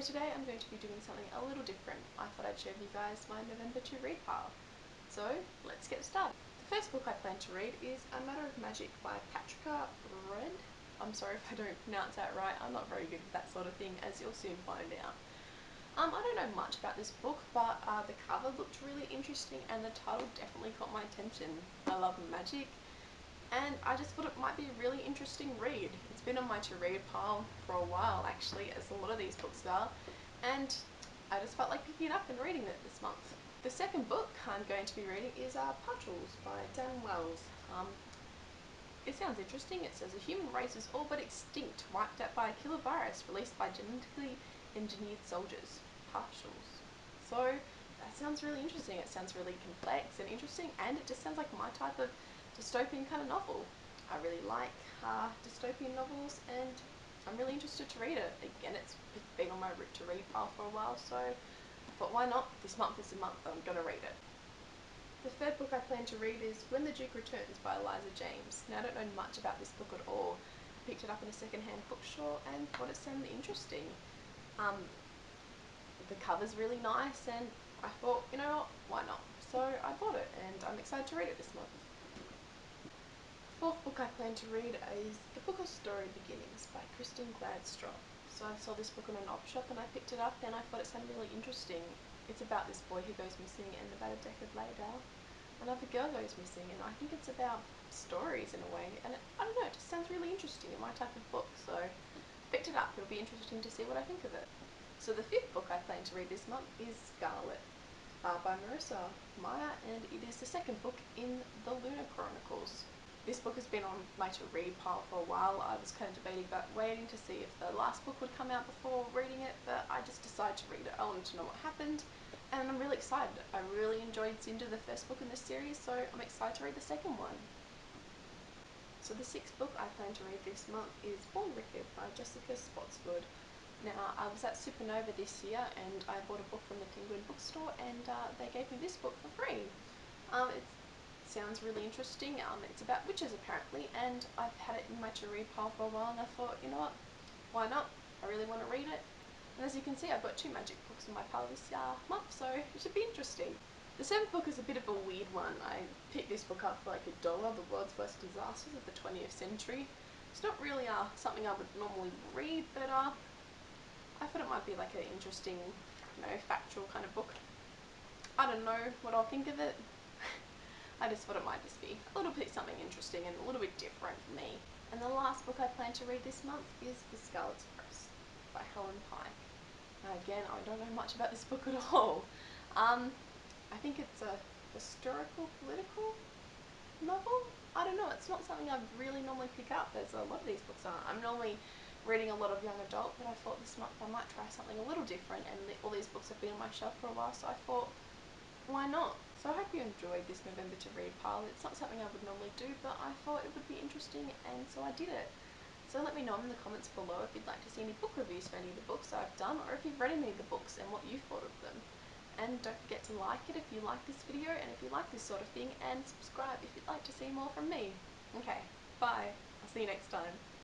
So today I'm going to be doing something a little different. I thought I'd share with you guys my November to read pile. So let's get started. The first book I plan to read is A Matter of Magic by Patricia Red. I'm sorry if I don't pronounce that right. I'm not very good at that sort of thing, as you'll soon find out. I don't know much about this book, but the cover looked really interesting and the title definitely caught my attention. I love magic, and I just thought it might be a really interesting read. It's been on my to read pile for a while actually, as a lot of these books are, and I just felt like picking it up and reading it this month. The second book I'm going to be reading is Puddles by Dan Wells. It sounds interesting. It says a human race is all but extinct, wiped out by a killer virus released by genetically engineered soldiers. Partials. So that sounds really interesting. It sounds really complex and interesting, and it just sounds like my type of dystopian kind of novel. I really like dystopian novels, and I'm really interested to read it. Again, it's been on my to read pile for a while, so I thought, why not? This month is the month that I'm going to read it. The third book I plan to read is When the Duke Returns by Eliza James. Now, I don't know much about this book at all. I picked it up in a second-hand bookstore and thought it sounded interesting. The cover's really nice, and I thought, you know what, why not? So I bought it, and I'm excited to read it this month. The fourth book I plan to read is The Book of Story Beginnings by Kristen Gladstrop. So I saw this book in an op shop and I picked it up, and I thought it sounded really interesting. It's about this boy who goes missing, and about a decade later another girl goes missing, and I think it's about stories in a way, and I don't know, it just sounds really interesting in my type of book, so I picked it up. It'll be interesting to see what I think of it. So the fifth book I plan to read this month is Scallops by Marissa Meyer, and it is the second book in the Lunar Chronicles. This book has been on my to read pile for a while. I was kind of debating about waiting to see if the last book would come out before reading it, but I just decided to read it. I wanted to know what happened, and I'm really excited. I really enjoyed Cinder, the first book in this series, so I'm excited to read the second one. So the sixth book I plan to read this month is Born Wicked by Jessica Spotswood. Now, I was at Supernova this year and I bought a book from the Penguin bookstore, and they gave me this book for free. It sounds really interesting. It's about witches apparently, and I've had it in my to read pile for a while, and I thought, you know what, why not? I really want to read it. And as you can see, I've got 2 magic books in my pile this month, so it should be interesting. The seventh book is a bit of a weird one. I picked this book up for like $1, The World's Worst Disasters of the 20th Century. It's not really something I would normally read, but I thought it might be like an interesting, factual kind of book. I don't know what I'll think of it. I just thought it might just be a little bit something interesting and a little bit different for me. And the last book I plan to read this month is The Scallops by Helen Pike. Now again, I don't know much about this book at all. I think it's a historical, political novel? I don't know, it's not something I really normally pick up, as a lot of these books aren't. I'm normally reading a lot of young adult, but I thought this month I might try something a little different, and all these books have been on my shelf for a while, so I thought, why not? So I hope you enjoyed this November to read pile. It's not something I would normally do, but I thought it would be interesting, and so I did it. So let me know in the comments below if you'd like to see any book reviews for any of the books I've done, or if you've read any of the books and what you thought of them. And don't forget to like it if you like this video, and if you like this sort of thing, and subscribe if you'd like to see more from me. Okay, bye. I'll see you next time.